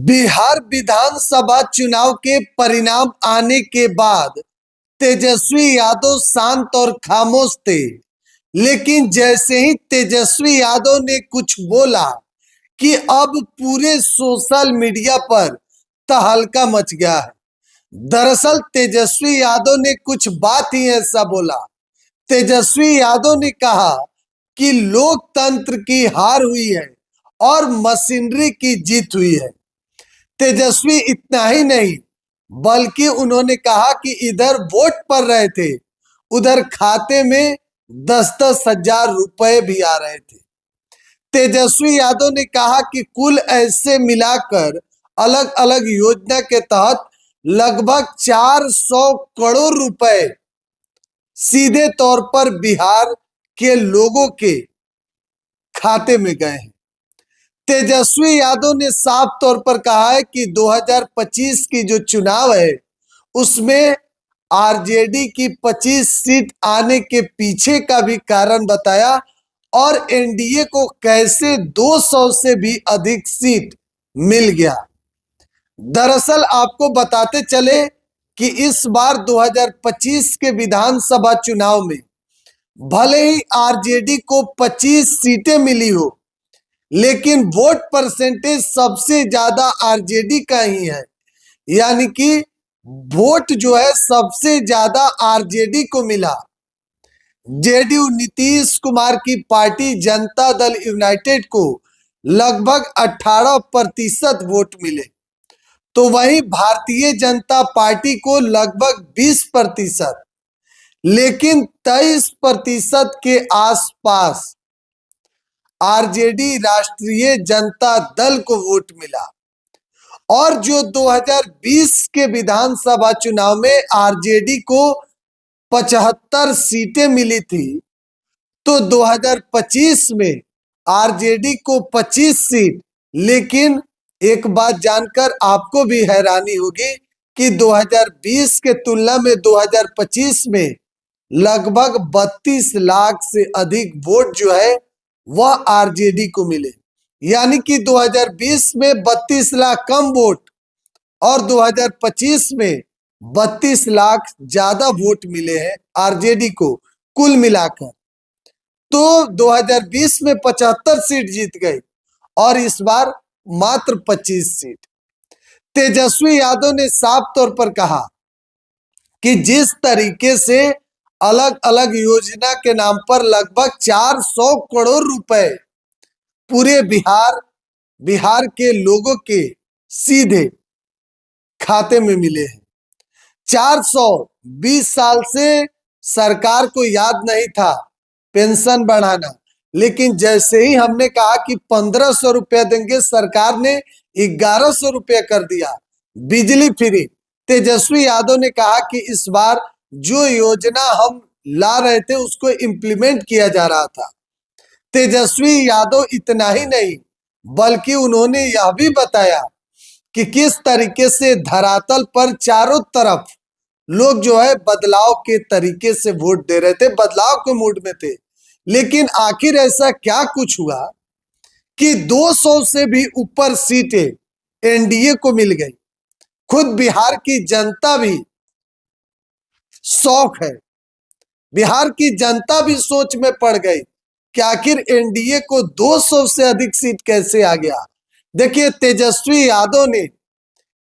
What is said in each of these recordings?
बिहार विधानसभा चुनाव के परिणाम आने के बाद तेजस्वी यादव शांत और खामोश थे। लेकिन जैसे ही तेजस्वी यादव ने कुछ बोला कि अब पूरे सोशल मीडिया पर तहलका मच गया है। दरअसल तेजस्वी यादव ने कुछ बात ही ऐसा बोला। तेजस्वी यादव ने कहा कि लोकतंत्र की हार हुई है और मशीनरी की जीत हुई है। तेजस्वी इतना ही नहीं बल्कि उन्होंने कहा कि इधर वोट पड़ रहे थे, उधर खाते में 10-10 हजार रुपए भी आ रहे थे। तेजस्वी यादव ने कहा कि कुल ऐसे मिलाकर अलग अलग योजना के तहत लगभग 400 करोड़ रुपए सीधे तौर पर बिहार के लोगों के खाते में गए हैं। तेजस्वी यादव ने साफ तौर पर कहा है कि 2025 की जो चुनाव है उसमें आरजेडी की 25 सीट आने के पीछे का भी कारण बताया और एनडीए को कैसे 200 से भी अधिक सीट मिल गया। दरअसल आपको बताते चले कि इस बार 2025 के विधानसभा चुनाव में भले ही आरजेडी को 25 सीटें मिली हो, लेकिन वोट परसेंटेज सबसे ज्यादा आरजेडी का ही है। यानी कि वोट जो है सबसे ज्यादा आरजेडी को मिला। जेडीयू नीतीश कुमार की पार्टी जनता दल यूनाइटेड को लगभग 18% वोट मिले, तो वहीं भारतीय जनता पार्टी को लगभग 20%, लेकिन 23% के आसपास आरजेडी राष्ट्रीय जनता दल को वोट मिला। और जो 2020 के विधानसभा चुनाव में आरजेडी को 75 सीटें मिली थी, तो 2025 में आरजेडी को 25 सीट। लेकिन एक बात जानकर आपको भी हैरानी होगी कि 2020 के तुलना में 2025 में लगभग 32 लाख से अधिक वोट जो है वह आरजेडी को मिले। यानी कि 2020 में 32 लाख कम वोट और 2025 में 32 लाख ज्यादा वोट मिले हैं आरजेडी को कुल मिलाकर। तो 2020 में 75 सीट जीत गई और इस बार मात्र 25 सीट। तेजस्वी यादव ने साफ तौर पर कहा कि जिस तरीके से अलग अलग योजना के नाम पर लगभग 400 करोड़ रुपए पूरे बिहार के लोगों के सीधे खाते में मिले हैं। 420 साल से सरकार को याद नहीं था पेंशन बढ़ाना, लेकिन जैसे ही हमने कहा कि 1500 रुपया देंगे, सरकार ने 1100 रुपया कर दिया। बिजली फ्री। तेजस्वी यादव ने कहा कि इस बार जो योजना हम ला रहे थे उसको इम्प्लीमेंट किया जा रहा था। तेजस्वी यादव इतना ही नहीं बल्कि उन्होंने यह भी बताया कि किस तरीके से धरातल पर चारों तरफ लोग जो है बदलाव के तरीके से वोट दे रहे थे, बदलाव के मूड में थे। लेकिन आखिर ऐसा क्या कुछ हुआ कि 200 से भी ऊपर सीटें एनडीए को मिल गई। खुद बिहार की जनता भी शौक है, बिहार की जनता भी सोच में पड़ गई कि आखिर एनडीए को 200 से अधिक सीट कैसे आ गया। देखिए, तेजस्वी यादव ने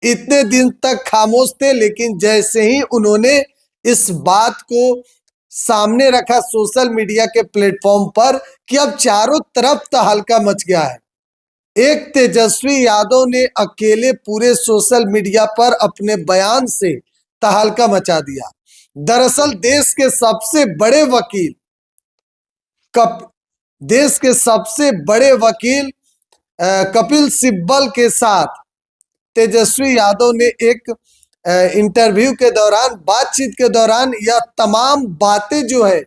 इतने दिन तक खामोश थे, लेकिन जैसे ही उन्होंने इस बात को सामने रखा सोशल मीडिया के प्लेटफॉर्म पर कि अब चारों तरफ तहलका मच गया है। एक तेजस्वी यादव ने अकेले पूरे सोशल मीडिया पर अपने बयान से तहलका मचा दिया। दरअसल देश के सबसे बड़े वकील कपिल सिब्बल के साथ तेजस्वी यादव ने एक इंटरव्यू के दौरान, बातचीत के दौरान यह तमाम बातें जो है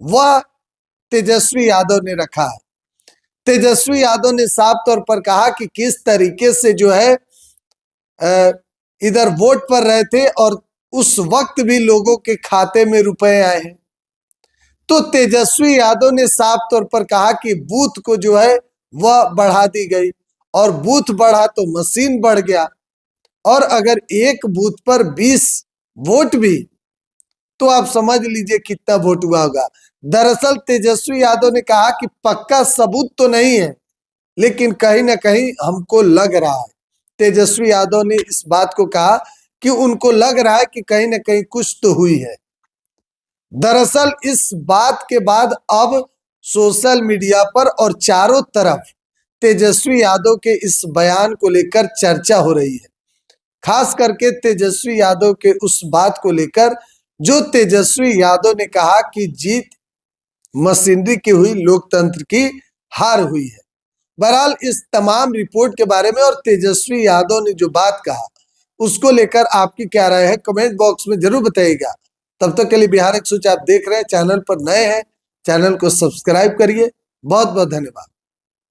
वह तेजस्वी यादव ने रखा है। तेजस्वी यादव ने साफ तौर पर कहा कि किस तरीके से जो है इधर वोट पर रहे थे और उस वक्त भी लोगों के खाते में रुपए आए हैं। तो तेजस्वी यादव ने साफ तौर पर कहा कि बूथ को जो है वह बढ़ा दी गई और बूथ बढ़ा तो मशीन बढ़ गया, और अगर एक बूथ पर 20 वोट भी, तो आप समझ लीजिए कितना वोट हुआ होगा। दरअसल तेजस्वी यादव ने कहा कि पक्का सबूत तो नहीं है, लेकिन कहीं ना कहीं हमको लग रहा है, तेजस्वी यादव ने इस बात को कहा कि उनको लग रहा है कि कहीं ना कहीं कुछ तो हुई है। दरअसल इस बात के बाद अब सोशल मीडिया पर और चारों तरफ तेजस्वी यादव के इस बयान को लेकर चर्चा हो रही है। खास करके तेजस्वी यादव के उस बात को लेकर जो तेजस्वी यादव ने कहा कि जीत मशीनरी की हुई, लोकतंत्र की हार हुई है। बहरहाल इस तमाम रिपोर्ट के बारे में और तेजस्वी यादव ने जो बात कहा उसको लेकर आपकी क्या राय है, कमेंट बॉक्स में जरूर बताइएगा। तब तक के लिए बिहार 104 आप देख रहे हैं, चैनल पर नए हैं चैनल को सब्सक्राइब करिए। बहुत बहुत धन्यवाद।